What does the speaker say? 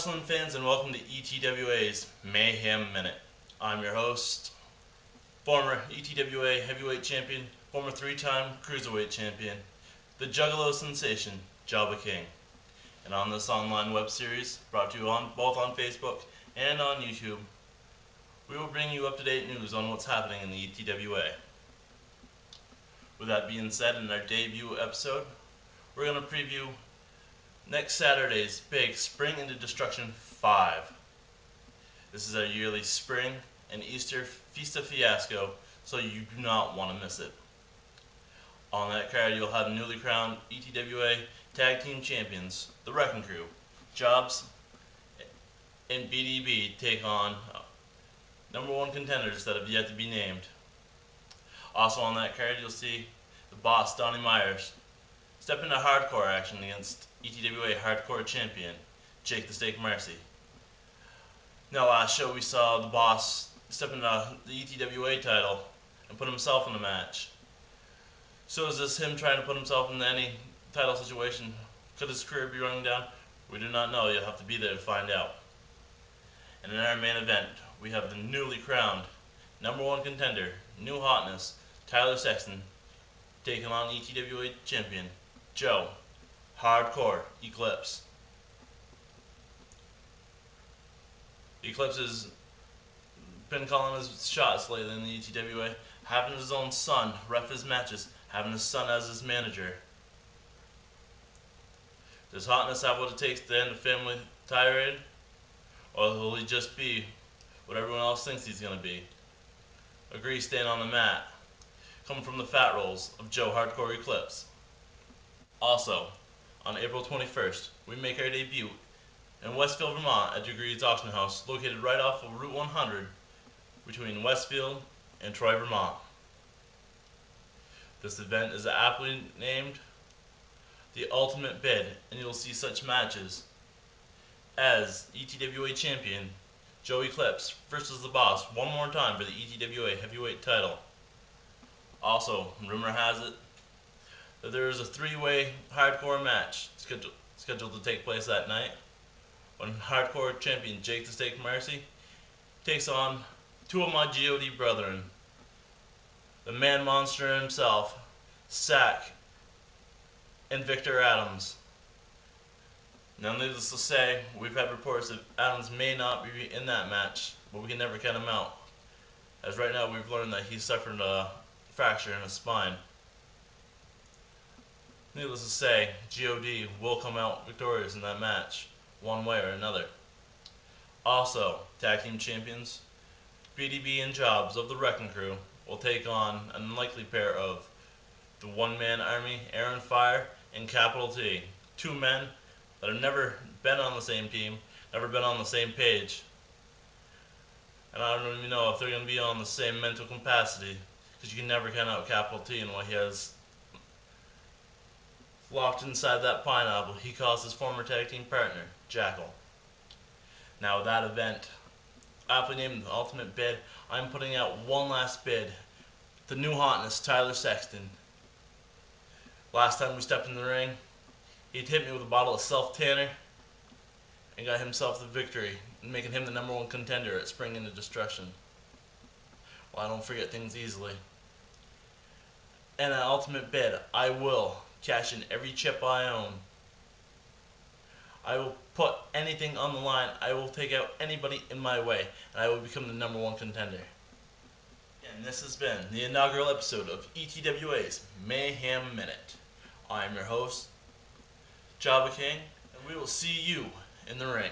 wrestling fans, and welcome to ETWA's Mayhem Minute. I'm your host, former ETWA heavyweight champion, former three-time cruiserweight champion, the Juggalo sensation, Jabba King. And on this online web series, brought to you both on Facebook and on YouTube, we will bring you up-to-date news on what's happening in the ETWA. With that being said, in our debut episode, we're going to preview next Saturday's big Spring into Destruction 5. This is our yearly Spring and Easter Fiesta Fiasco, so you do not want to miss it. On that card, you'll have newly crowned ETWA Tag Team Champions, the Wrecking Crew, Jobs, and BDB take on #1 contenders that have yet to be named. Also on that card, you'll see the boss, Donnie Myers, step into hardcore action against ETWA Hardcore Champion, Jake the Snake Marcy. Now last show we saw the boss step into the ETWA title and put himself in the match. So is this him trying to put himself in any title situation? Could his career be running down? We do not know. You'll have to be there to find out. And in our main event, we have the newly crowned #1 contender, new hotness, Tyler Sexton, taking on ETWA champion, Joe Hardcore Eclipse. Eclipse has been calling his shots lately in the ETWA, having his own son ref his matches, having his son as his manager. Does hotness have what it takes to end a family tirade? Or will he just be what everyone else thinks he's going to be? A grease stain on the mat, coming from the fat rolls of Joe Hardcore Eclipse. Also, on April 21st, we make our debut in Westfield, Vermont at Degrees Auction House, located right off of Route 100 between Westfield and Troy, Vermont. This event is aptly named the Ultimate Bid, and you'll see such matches as ETWA champion Joe Eclipse versus the boss one more time for the ETWA heavyweight title. Also, rumor has it that there is a three-way hardcore match scheduled to take place that night, when hardcore champion Jake the Snake Marcy takes on two of my GOD brethren, the man monster himself, Sack, and Victor Adams. Now, needless to say, we've had reports that Adams may not be in that match, but we can never count him out, as right now we've learned that he suffered a fracture in his spine. Needless to say, GOD will come out victorious in that match, one way or another. Also, Tag Team Champions, BDB and Jobs of the Wrecking Crew will take on an unlikely pair of the one-man army, Aaron Fire and Capital T. Two men that have never been on the same team, never been on the same page. And I don't even know if they're going to be on the same mental capacity, because you can never count out Capital T and what he has locked inside that pineapple he calls his former tag team partner, Jackal. Now with that event, aptly named the Ultimate Bid, I'm putting out one last bid. The new hotness, Tyler Sexton. Last time we stepped in the ring, he'd hit me with a bottle of self-tanner and got himself the victory, making him the #1 contender at Spring into Destruction. Well, I don't forget things easily. And at Ultimate Bid, I will cash in every chip I own. I will put anything on the line. I will take out anybody in my way, and I will become the #1 contender. And this has been the inaugural episode of ETWA's Mayhem Minute. I'm your host, Jabba King, and we will see you in the ring.